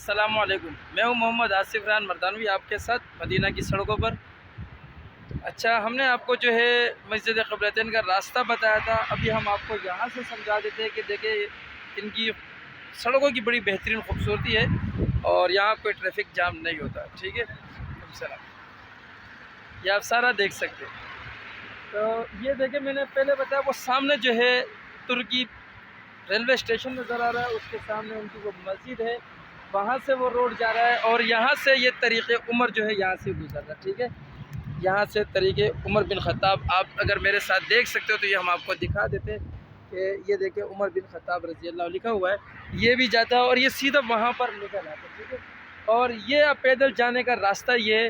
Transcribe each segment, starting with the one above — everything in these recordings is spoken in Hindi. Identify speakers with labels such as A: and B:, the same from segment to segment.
A: अस्सलामुअलैकुम। मैं हूं मोहम्मद आसिफ रान मर्दानवी आपके साथ मदीना की सड़कों पर। अच्छा, हमने आपको जो है मस्जिद क़िबलतैन का रास्ता बताया था। अभी हम आपको यहाँ से समझा देते हैं कि देखिए इनकी सड़कों की बड़ी बेहतरीन खूबसूरती है और यहाँ कोई ट्रैफिक जाम नहीं होता। ठीक है, सलाम। ये आप सारा देख सकते हैं। तो ये देखिए, मैंने पहले बताया वो सामने जो है तुर्की रेलवे स्टेशन नज़र आ रहा है, उसके सामने उनकी वो मस्जिद है, वहाँ से वो रोड जा रहा है और यहाँ से ये तरीक़े उमर जो है यहाँ से गुजर रहा है। ठीक है, यहाँ से तरीक़े उमर बिन ख़त्ताब आप अगर मेरे साथ देख सकते हो तो ये हम आपको दिखा देते हैं कि ये देखिए उमर बिन ख़त्ताब रज़ी अल्लाह लिखा हुआ है। ये भी जाता है और ये सीधा वहाँ पर निकल आता है। ठीक है, और ये आप पैदल जाने का रास्ता ये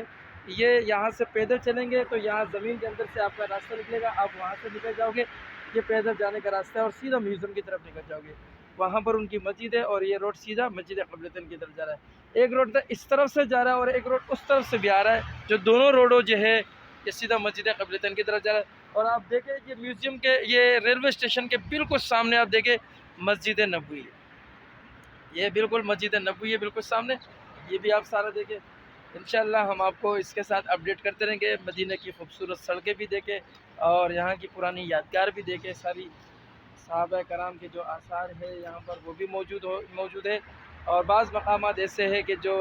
A: यहाँ से पैदल चलेंगे तो यहाँ ज़मीन के अंदर से आपका रास्ता निकलेगा, आप वहाँ से निकल जाओगे। ये पैदल जाने का रास्ता है और सीधा म्यूज़ियम की तरफ निकल जाओगे, वहाँ पर उनकी मस्जिद है और ये रोड सीधा मस्जिद क़िबलतैन की तरफ जा रहा है। एक रोड तो इस तरफ से जा रहा है और एक रोड उस तरफ से भी आ रहा है, जो दोनों रोडों जो है ये सीधा मस्जिद क़िबलतैन की तरफ जा रहा है। और आप देखें ये म्यूज़ियम के ये रेलवे स्टेशन के बिल्कुल सामने आप देखें मस्जिद नबवी है, ये बिल्कुल मस्जिद नबवी है बिल्कुल सामने। ये भी आप सारा देखें। इंशाअल्लाह हम आपको इसके साथ अपडेट करते रहेंगे, मदीना की खूबसूरत सड़कें भी देखें और यहाँ की पुरानी यादगार भी देखें। सारी सहाबा कराम के जो आसार है यहाँ पर वो भी मौजूद है और बाज़ मकामात ऐसे हैं कि जो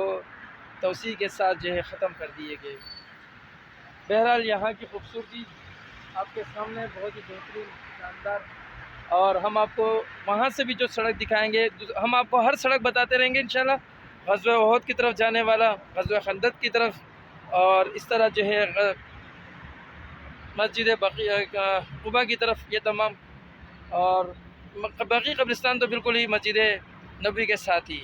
A: तौसी के साथ जो है ख़त्म कर दिए गए। बहरहाल यहाँ की खूबसूरती आपके सामने बहुत ही बेहतरीन शानदार, और हम आपको वहाँ से भी जो सड़क दिखाएंगे, हम आपको हर सड़क बताते रहेंगे इंशाल्लाह। ग़ज़वा उहद की तरफ जाने वाला, ग़ज़वा खंदक की तरफ, और इस तरह जो है मस्जिद कुबा की तरफ, ये तमाम। और बाकी कब्रिस्तान तो बिल्कुल ही मस्जिद नबी के साथ ही,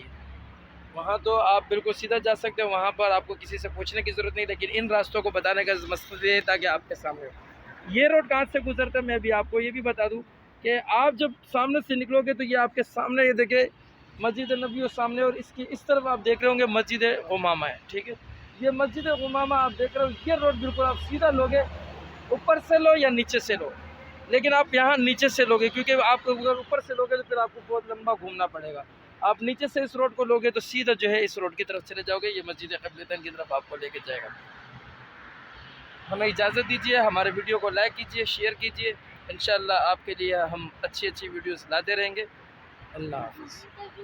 A: वहाँ तो आप बिल्कुल सीधा जा सकते हो, वहाँ पर आपको किसी से पूछने की ज़रूरत नहीं। लेकिन इन रास्तों को बताने का मकसद ये है ताकि आपके सामने हो। ये रोड कहाँ से गुजरता है मैं भी आपको ये भी बता दूँ कि आप जब सामने से निकलोगे तो ये आपके सामने, ये देखे मस्जिद नबी और सामने, और इसकी इस तरफ आप देख रहे होंगे मस्जिद गुमामा है। ठीक है, ये मस्जिद गुमामा आप देख रहे हो, ये रोड बिल्कुल आप सीधा लोगे, ऊपर से लो या नीचे से लो, लेकिन आप यहाँ नीचे से लोगे क्योंकि आप अगर ऊपर से लोगे तो फिर आपको बहुत लंबा घूमना पड़ेगा। आप नीचे से इस रोड को लोगे तो सीधा जो है इस रोड की तरफ चले जाओगे, ये मस्जिद क़िबलतैन की तरफ आपको लेके जाएगा। हमें इजाज़त दीजिए, हमारे वीडियो को लाइक कीजिए, शेयर कीजिए। इंशाअल्लाह आपके लिए हम अच्छी वीडियोस लाते रहेंगे। अल्लाह हाफ़िज़।